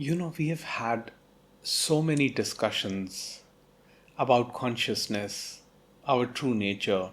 We have had so many discussions about consciousness, our true nature,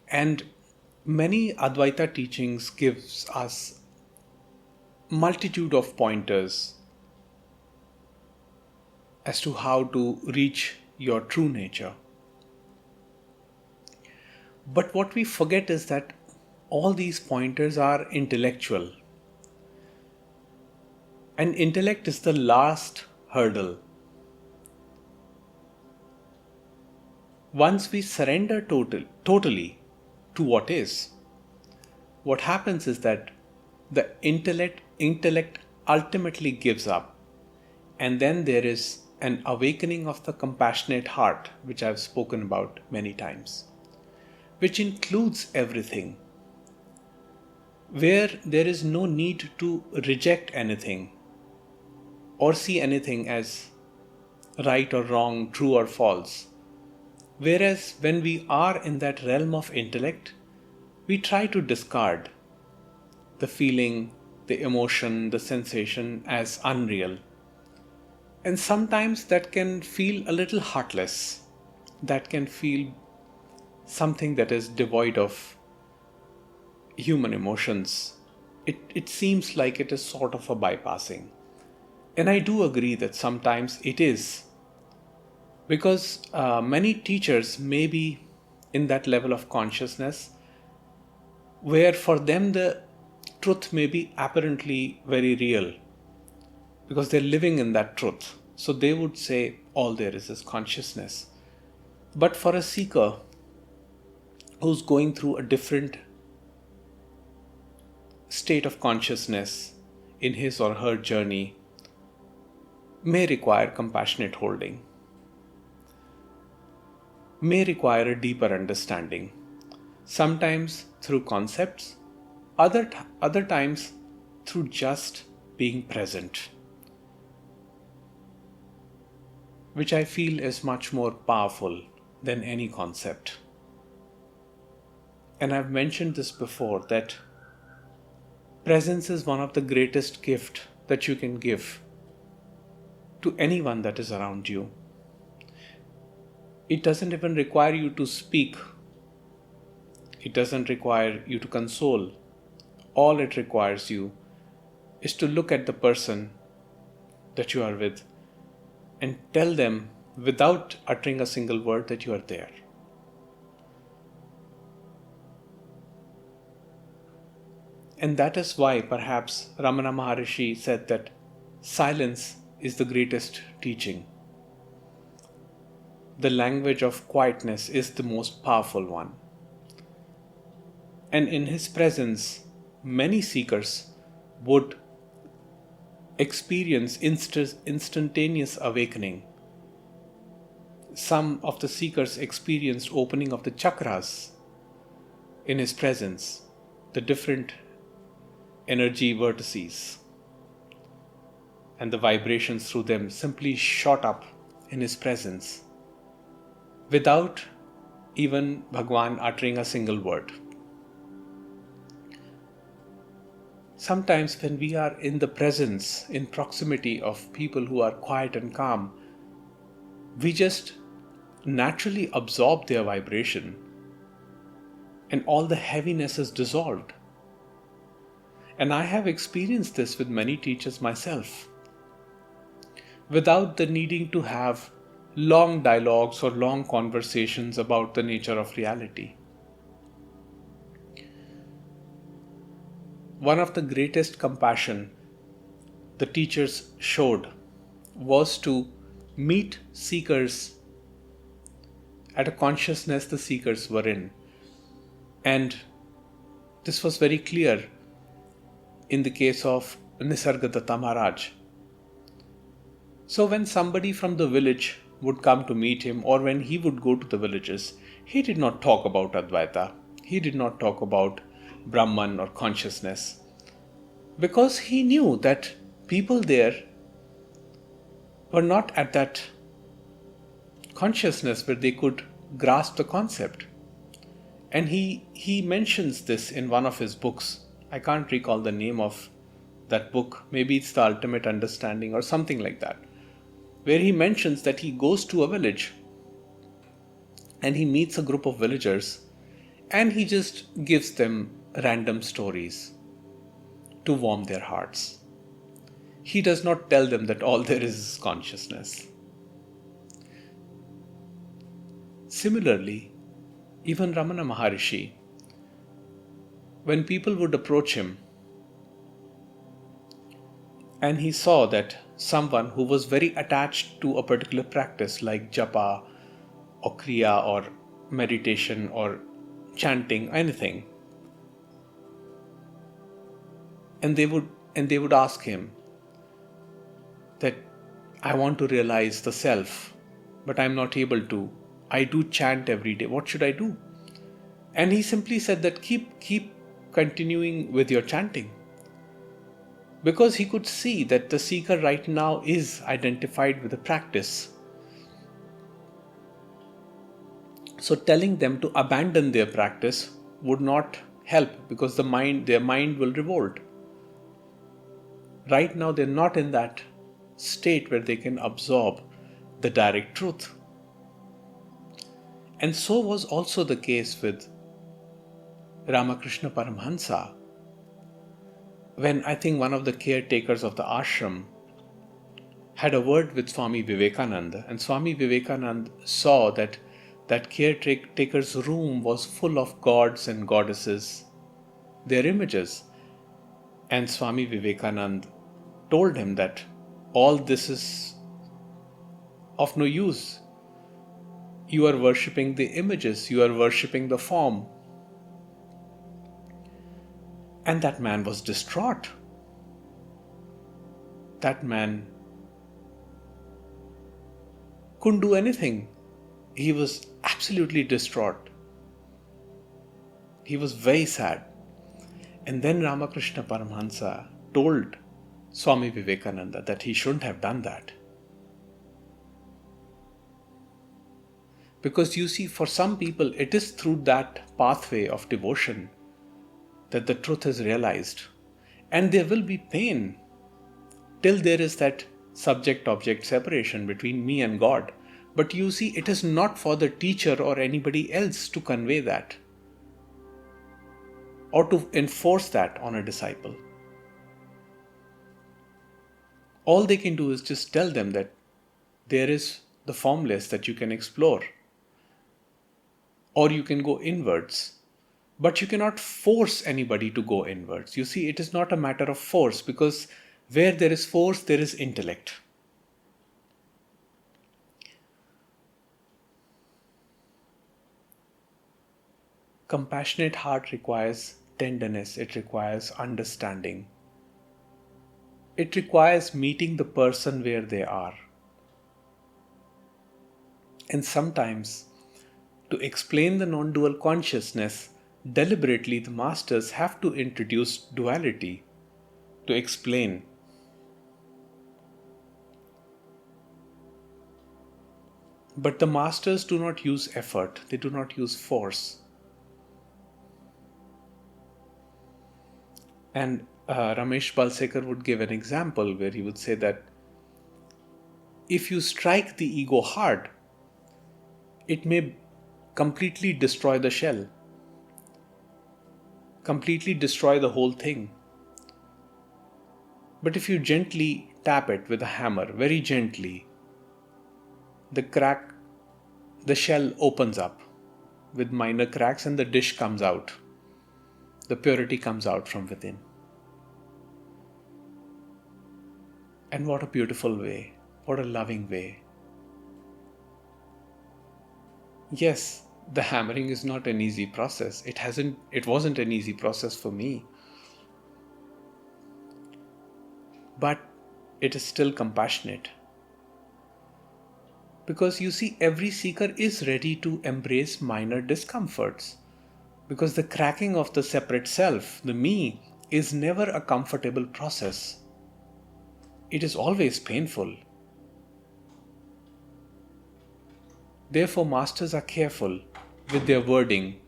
and many Advaita teachings gives us multitude of pointers as to how to reach your true nature. But what we forget is that all these pointers are intellectual, and intellect is the last hurdle. Once we surrender totally to what is, what happens is that the intellect ultimately gives up, and then there is an awakening of the compassionate heart, which I've spoken about many times, which includes everything, where there is no need to reject anything or see anything as right or wrong, true or false. Whereas when we are in that realm of intellect, we try to discard the feeling, the emotion, the sensation as unreal. And sometimes that can feel a little heartless. That can feel something that is devoid of human emotions. It seems like it is sort of a bypassing. And I do agree that sometimes it is. Because many teachers may be in that level of consciousness where for them the truth may be apparently very real because they're living in that truth. So they would say all there is consciousness. But for a seeker who's going through a different state of consciousness in his or her journey may require compassionate holding, may require a deeper understanding, sometimes through concepts, other times through just being present, which I feel is much more powerful than any concept. And I've mentioned this before, that presence is one of the greatest gifts that you can give to anyone that is around you. It doesn't even require you to speak. It doesn't require you to console. All it requires you is to look at the person that you are with and tell them without uttering a single word that you are there. And that is why perhaps Ramana Maharishi said that silence is the greatest teaching. The language of quietness is the most powerful one. And in his presence, many seekers would experience instantaneous awakening. Some of the seekers experienced opening of the chakras in his presence, the different energy vertices, and the vibrations through them simply shot up in his presence without even Bhagwan uttering a single word. Sometimes when we are in the presence, in proximity of people who are quiet and calm, we just naturally absorb their vibration and all the heaviness is dissolved. And I have experienced this with many teachers myself, without the needing to have long dialogues or long conversations about the nature of reality. One of the greatest compassion the teachers showed was to meet seekers at a consciousness the seekers were in. And this was very clear in the case of Nisargadatta Maharaj. So when somebody from the village would come to meet him, or when he would go to the villages, he did not talk about Advaita. He did not talk about Brahman or consciousness, because he knew that people there were not at that consciousness where they could grasp the concept. And he mentions this in one of his books. I can't recall the name of that book, maybe it's The Ultimate Understanding or something like that, where he mentions that he goes to a village and he meets a group of villagers and he just gives them random stories to warm their hearts. He does not tell them that all there is consciousness. Similarly, even Ramana Maharishi, when people would approach him and he saw that someone who was very attached to a particular practice like japa or kriya or meditation or chanting, anything, and they would ask him that, I want to realize the self, but I'm not able to. I do chant every day. What should I do? And he simply said that keep continuing with your chanting. Because he could see that the seeker right now is identified with the practice. So telling them to abandon their practice would not help, because their mind will revolt. Right now they're not in that state where they can absorb the direct truth. And so was also the case with Ramakrishna Paramhansa, when I think one of the caretakers of the ashram had a word with Swami Vivekananda, and Swami Vivekananda saw that caretaker's room was full of gods and goddesses, their images. And Swami Vivekananda told him that all this is of no use. You are worshipping the images, you are worshipping the form. And that man was distraught. That man couldn't do anything. He was absolutely distraught. He was very sad. And then Ramakrishna Paramhansa told Swami Vivekananda that he shouldn't have done that. Because you see, for some people, it is through that pathway of devotion that the truth is realized. And there will be pain till there is that subject-object separation between me and God. But you see, it is not for the teacher or anybody else to convey that or to enforce that on a disciple. All they can do is just tell them that there is the formless that you can explore, or you can go inwards. But you cannot force anybody to go inwards. You see, it is not a matter of force, because where there is force, there is intellect. Compassionate heart requires tenderness, it requires understanding. It requires meeting the person where they are. And sometimes, to explain the non-dual consciousness, deliberately the masters have to introduce duality to explain. But the masters do not use effort, they do not use force. And Ramesh Balsekar would give an example where he would say that if you strike the ego hard, it may completely destroy the shell, completely destroy the whole thing. But if you gently tap it with a hammer, very gently, the shell opens up with minor cracks and the dish comes out. The purity comes out from within. And what a beautiful way, what a loving way. Yes, the hammering is not an easy process. It wasn't an easy process for me. But it is still compassionate. Because you see, every seeker is ready to embrace minor discomforts. Because the cracking of the separate self, the me, is never a comfortable process. It is always painful. Therefore, masters are careful with their wording.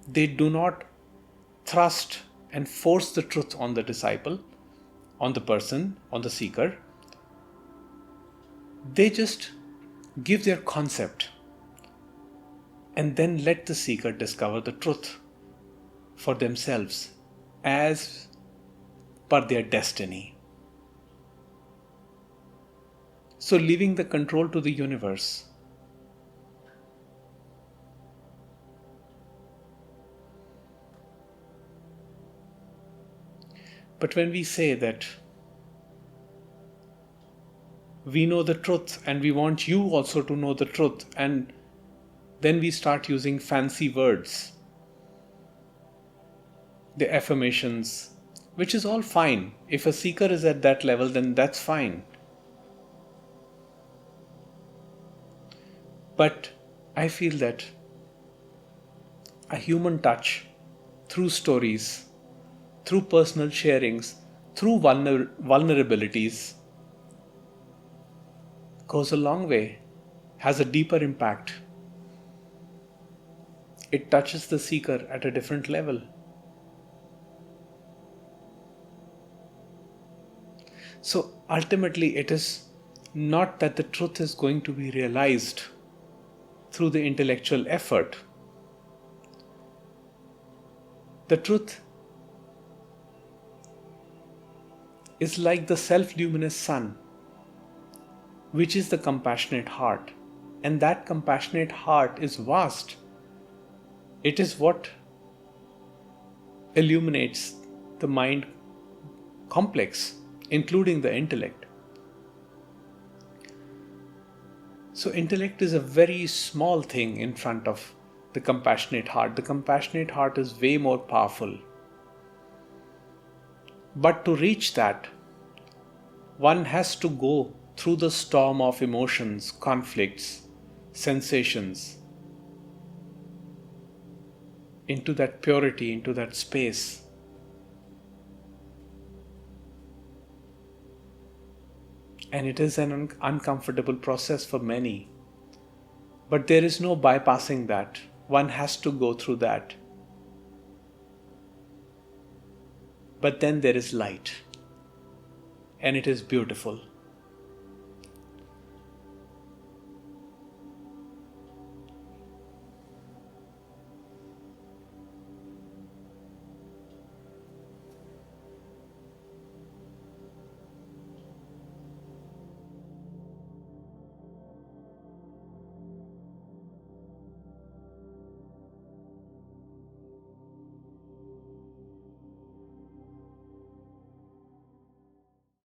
They do not thrust and force the truth on the disciple, on the person, on the seeker. They just give their concept and then let the seeker discover the truth for themselves as per their destiny. So leaving the control to the universe. But when we say that we know the truth and we want you also to know the truth, and then we start using fancy words, the affirmations, which is all fine. If a seeker is at that level, then that's fine. But I feel that a human touch through stories, through personal sharings, through vulnerabilities goes a long way, has a deeper impact. It touches the seeker at a different level. So ultimately, it is not that the truth is going to be realized through the intellectual effort. The truth is like the self-luminous sun, which is the compassionate heart. And that compassionate heart is vast. It is what illuminates the mind complex, including the intellect. So intellect is a very small thing in front of the compassionate heart. The compassionate heart is way more powerful. But to reach that, one has to go through the storm of emotions, conflicts, sensations, into that purity, into that space. And it is an uncomfortable process for many. But there is no bypassing that. One has to go through that. But then there is light. And it is beautiful.